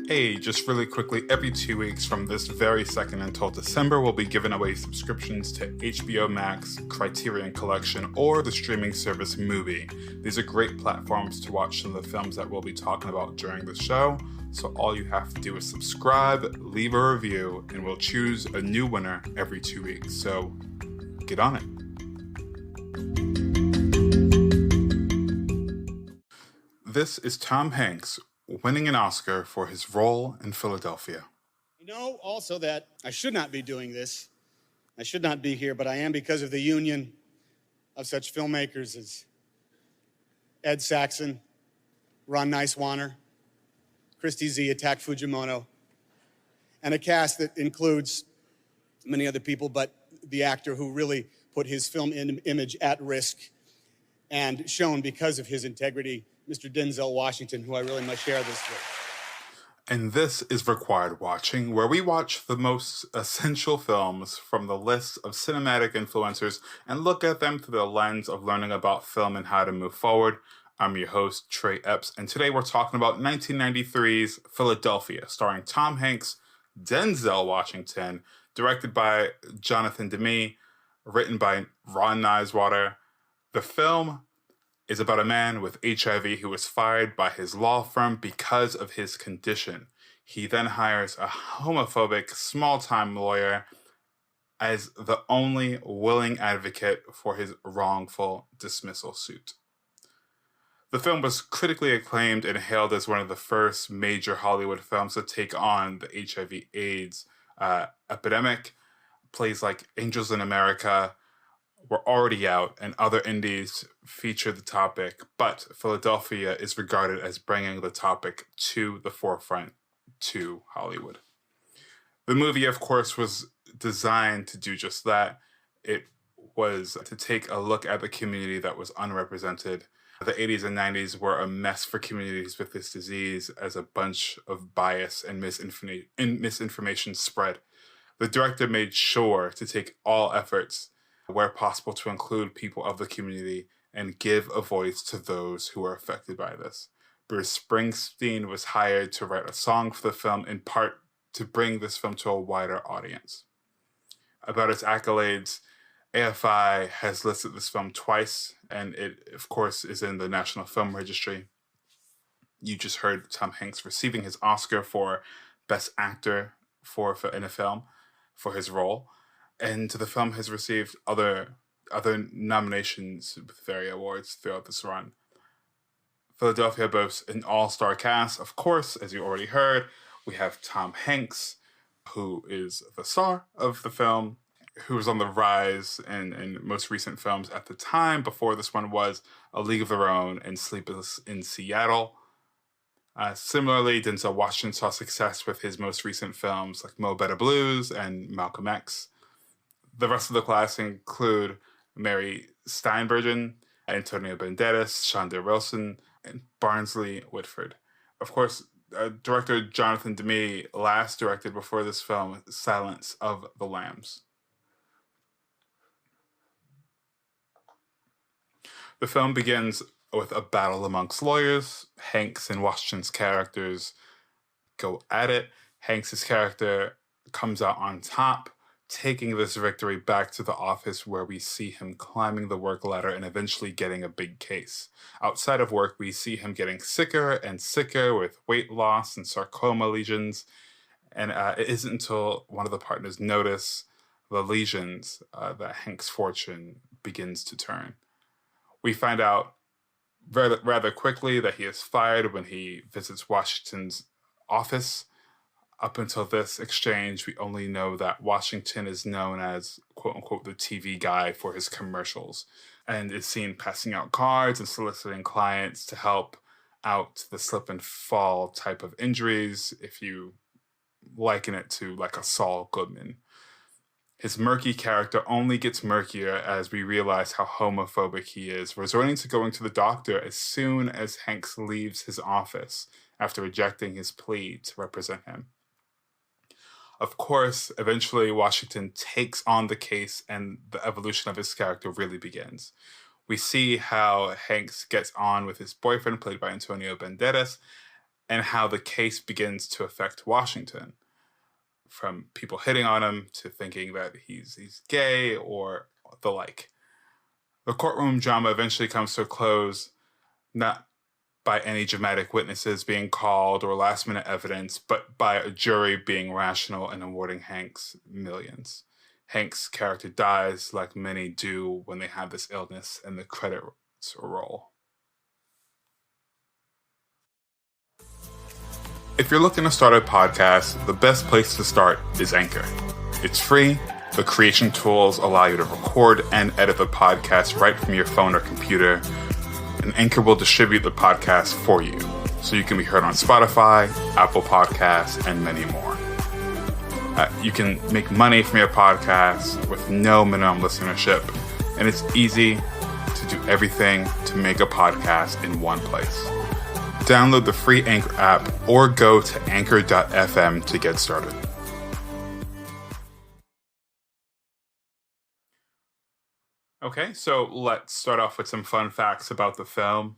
Hey, just really quickly, every 2 weeks from this very second until December, we'll be giving away subscriptions to HBO Max, Criterion Collection, or the streaming service Mubi. These are great platforms to watch some of the films that we'll be talking about during the show. So all you have to do is subscribe, leave a review, and we'll choose a new winner every 2 weeks. So get on it. This is Tom Hanks winning an Oscar for his role in Philadelphia. I know also that I should not be doing this. I should not be here, but I am because of the union of such filmmakers as Ed Saxon, Ron Nicewaner, Christy Z, Attack Fujimoto, and a cast that includes many other people, but the actor who really put his film image at risk and shown because of his integrity, Mr. Denzel Washington, who I really must share this with. And this is Required Watching, where we watch the most essential films from the list of cinematic influencers and look at them through the lens of learning about film and how to move forward. I'm your host, Trey Epps, and today we're talking about 1993's Philadelphia, starring Tom Hanks, Denzel Washington, directed by Jonathan Demme, written by Ron Nicewaner. The film is about a man with HIV who was fired by his law firm because of his condition. He then hires a homophobic small-time lawyer as the only willing advocate for his wrongful dismissal suit. The film was critically acclaimed and hailed as one of the first major Hollywood films to take on the HIV/AIDS epidemic. Plays like Angels in America were already out, and other indies featured the topic, but Philadelphia is regarded as bringing the topic to the forefront to Hollywood. The movie, of course, was designed to do just that. It was to take a look at the community that was unrepresented. The 80s and 90s were a mess for communities with this disease as a bunch of bias and misinformation spread. The director made sure to take all efforts where possible to include people of the community and give a voice to those who are affected by this. Bruce Springsteen was hired to write a song for the film, in part to bring this film to a wider audience. About its accolades, AFI has listed this film twice, and it, of course, is in the National Film Registry. You just heard Tom Hanks receiving his Oscar for Best Actor in a film for his role. And the film has received other nominations with various awards throughout this run. Philadelphia boasts an all-star cast. Of course, as you already heard, we have Tom Hanks, who is the star of the film, who was on the rise in most recent films at the time. Before this one was A League of Their Own and Sleepless in Seattle. Similarly, Denzel Washington saw success with his most recent films like Mo Better Blues and Malcolm X. The rest of the class include Mary Steenburgen, Antonio Banderas, Shonda Rhimes, and Barnsley Whitford. Of course, director Jonathan Demme last directed before this film Silence of the Lambs. The film begins with a battle amongst lawyers. Hanks and Washington's characters go at it. Hanks' character comes out on top, taking this victory back to the office where we see him climbing the work ladder and eventually getting a big case. Outside of work, we see him getting sicker and sicker with weight loss and sarcoma lesions. And it isn't until one of the partners notice the lesions that Hank's fortune begins to turn. We find out rather quickly that he is fired when he visits Washington's office. Up until this exchange, we only know that Washington is known as, quote-unquote, the TV guy for his commercials, and is seen passing out cards and soliciting clients to help out the slip and fall type of injuries, if you liken it to like a Saul Goodman. His murky character only gets murkier as we realize how homophobic he is, resorting to going to the doctor as soon as Hanks leaves his office after rejecting his plea to represent him. Of course, eventually Washington takes on the case and the evolution of his character really begins. We see how Hanks gets on with his boyfriend, played by Antonio Banderas, and how the case begins to affect Washington, from people hitting on him to thinking that he's gay or the like. The courtroom drama eventually comes to a close, not by any dramatic witnesses being called or last minute evidence, but by a jury being rational and awarding Hanks millions. Hanks' character dies like many do when they have this illness, and the credits roll. If you're looking to start a podcast, the best place to start is Anchor. It's free. The creation tools allow you to record and edit the podcast right from your phone or computer, and Anchor will distribute the podcast for you, so you can be heard on Spotify, Apple Podcasts, and many more. You can make money from your podcast with no minimum listenership, and it's easy to do everything to make a podcast in one place. Download the free Anchor app or go to anchor.fm to get started. Okay, so let's start off with some fun facts about the film.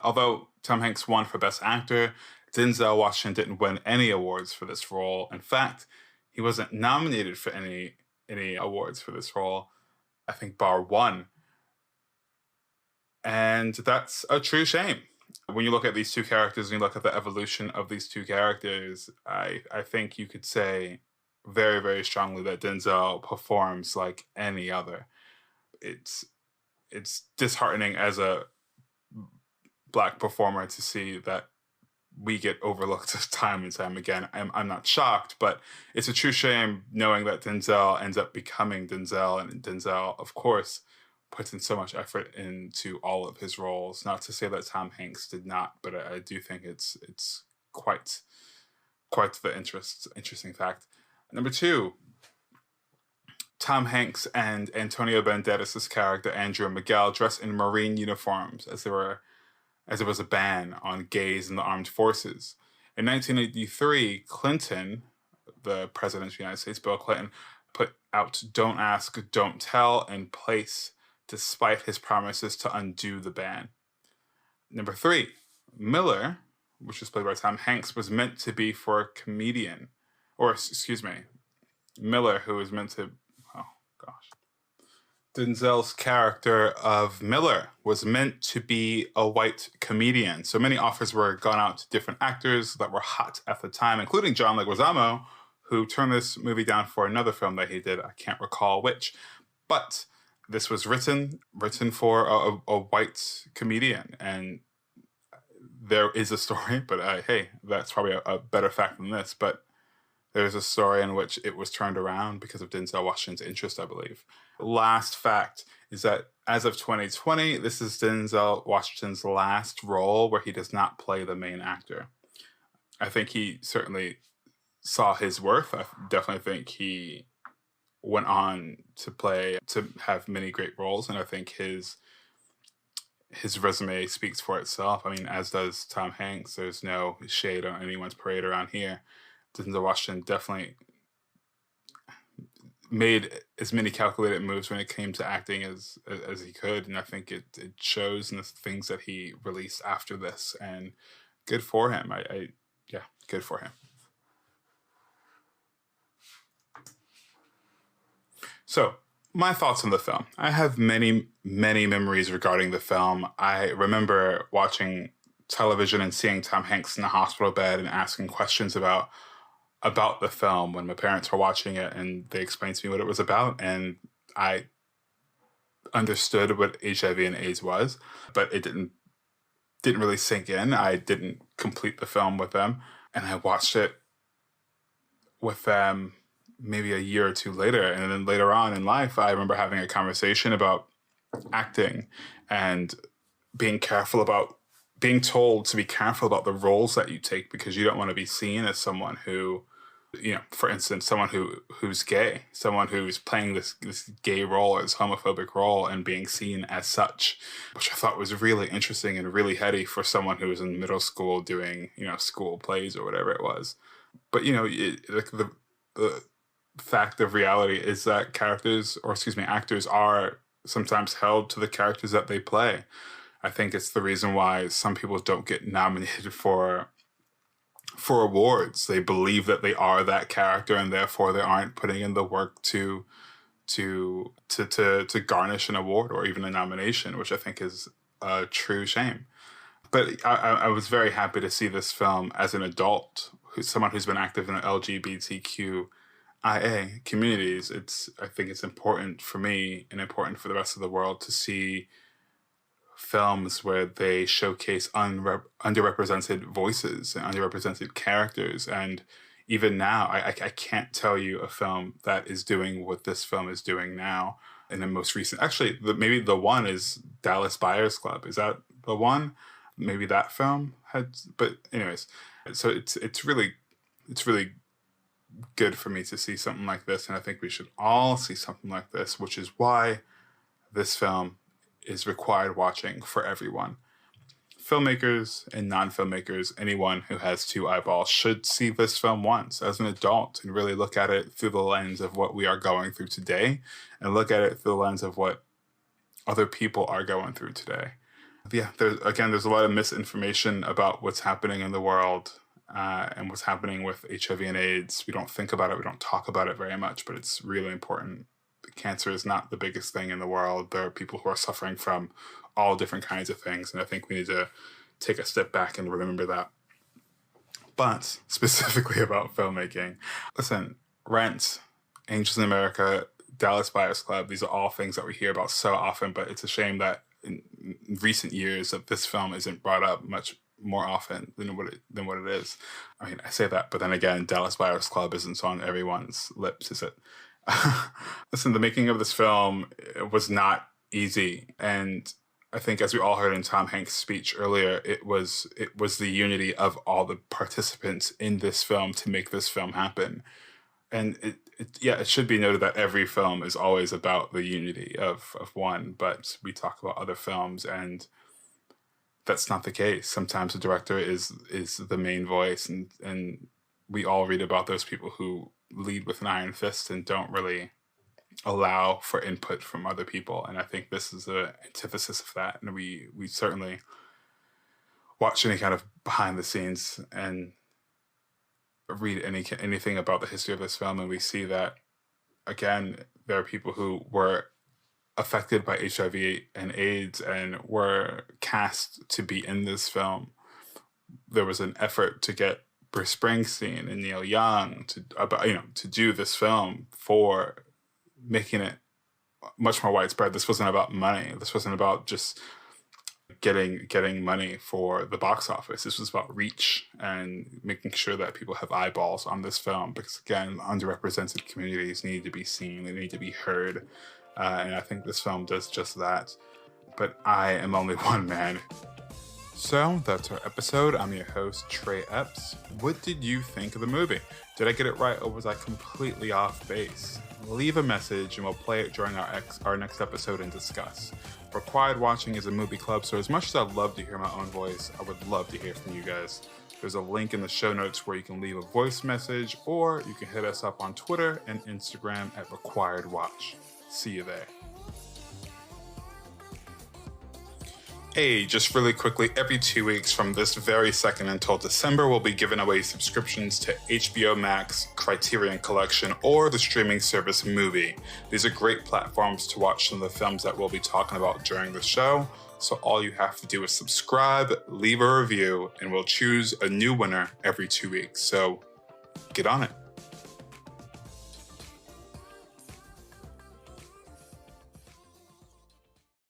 Although Tom Hanks won for Best Actor, Denzel Washington didn't win any awards for this role. In fact, he wasn't nominated for any awards for this role, I think bar one. And that's a true shame. When you look at these two characters and you look at the evolution of these two characters, I think you could say very, very strongly that Denzel performs like any other. It's disheartening as a Black performer to see that we get overlooked time and time again. I'm not shocked, but it's a true shame knowing that Denzel ends up becoming Denzel, and Denzel, of course, puts in so much effort into all of his roles. Not to say that Tom Hanks did not, but I do think it's quite the interesting fact. Number two, Tom Hanks and Antonio Banderas' character Andrew Miguel dressed in Marine uniforms as it was a ban on gays in the armed forces. In 1983, Clinton, the president of the United States, Bill Clinton, put out "Don't Ask, Don't Tell" in place, despite his promises to undo the ban. Number three, Miller, which was played by Tom Hanks, was meant to be for a comedian. Or, excuse me, Miller, who was meant to... Oh, gosh. Denzel's character of Miller was meant to be a white comedian. So many offers were gone out to different actors that were hot at the time, including John Leguizamo, who turned this movie down for another film that he did. I can't recall which. But this was written for a white comedian. And there is a story, but hey, that's probably a better fact than this. But there's a story in which it was turned around because of Denzel Washington's interest, I believe. Last fact is that as of 2020, this is Denzel Washington's last role where he does not play the main actor. I think he certainly saw his worth. I definitely think he went on to have many great roles, and I think his resume speaks for itself. I mean, as does Tom Hanks. There's no shade on anyone's parade around here. Denzel Washington definitely made as many calculated moves when it came to acting as he could, and I think it shows in the things that he released after this, and good for him. Good for him. So, my thoughts on the film. I have many, many memories regarding the film. I remember watching television and seeing Tom Hanks in the hospital bed and asking questions about the film when my parents were watching it, and they explained to me what it was about, and I understood what HIV and AIDS was, but it didn't really sink in. I didn't complete the film with them, and I watched it with them maybe a year or two later, and then later on in life, I remember having a conversation about acting and being told to be careful about the roles that you take, because you don't want to be seen as someone who, for instance, someone who's gay, someone who's playing this gay role or this homophobic role and being seen as such, which I thought was really interesting and really heady for someone who was in middle school doing, school plays or whatever it was. But, the fact of reality is that actors are sometimes held to the characters that they play. I think it's the reason why some people don't get nominated for awards. They believe that they are that character, and therefore they aren't putting in the work to garnish an award or even a nomination, which I think is a true shame. But I was very happy to see this film as an adult, someone who's been active in the LGBTQIA communities. I think it's important for me and important for the rest of the world to see films where they showcase underrepresented voices and underrepresented characters. And even now, I can't tell you a film that is doing what this film is doing now. In the most recent, actually, maybe the one is Dallas Buyers Club. Is that the one? Maybe that film had, but anyways, so it's really good for me to see something like this, and I think we should all see something like this, which is why this film is required watching for everyone. Filmmakers and non-filmmakers, anyone who has two eyeballs should see this film once as an adult and really look at it through the lens of what we are going through today, and look at it through the lens of what other people are going through today. Yeah, there's a lot of misinformation about what's happening in the world and what's happening with HIV and AIDS. We don't think about it. We don't talk about it very much, but it's really important. Cancer is not the biggest thing in the world. There are people who are suffering from all different kinds of things, and I think we need to take a step back and remember that. But specifically about filmmaking, listen, Rent, Angels in America, Dallas Buyers Club, these are all things that we hear about so often, but it's a shame that in recent years that this film isn't brought up much more often than what it is. I mean, I say that, but then again, Dallas Buyers Club isn't on everyone's lips, is it? Listen, the making of this film was not easy, and I think, as we all heard in Tom Hanks' speech earlier, it was the unity of all the participants in this film to make this film happen. And it should be noted that every film is always about the unity of one, but we talk about other films, and that's not the case. Sometimes the director is the main voice, and we all read about those people who lead with an iron fist and don't really allow for input from other people. And I think this is an antithesis of that. And we certainly watch any kind of behind the scenes and read anything about the history of this film, and we see that, again, there are people who were affected by HIV and AIDS and were cast to be in this film. There was an effort to get Bruce Springsteen and Neil Young to do this film for making it much more widespread. This wasn't about money. This wasn't about just getting money for the box office. This was about reach and making sure that people have eyeballs on this film, because, again, underrepresented communities need to be seen, they need to be heard, and I think this film does just that. But I am only one man. So that's our episode. I'm your host, Trey Epps. What did you think of the movie? Did I get it right, or was I completely off base? Leave a message and we'll play it during our next episode and discuss. Required Watching is a movie club, so as much as I'd love to hear my own voice, I would love to hear from you guys. There's a link in the show notes where you can leave a voice message, or you can hit us up on Twitter and Instagram at Required Watch. See you there. Hey, just really quickly, every 2 weeks from this very second until December, we'll be giving away subscriptions to HBO Max, Criterion Collection, or the streaming service Movie. These are great platforms to watch some of the films that we'll be talking about during the show. So all you have to do is subscribe, leave a review, and we'll choose a new winner every 2 weeks. So get on it.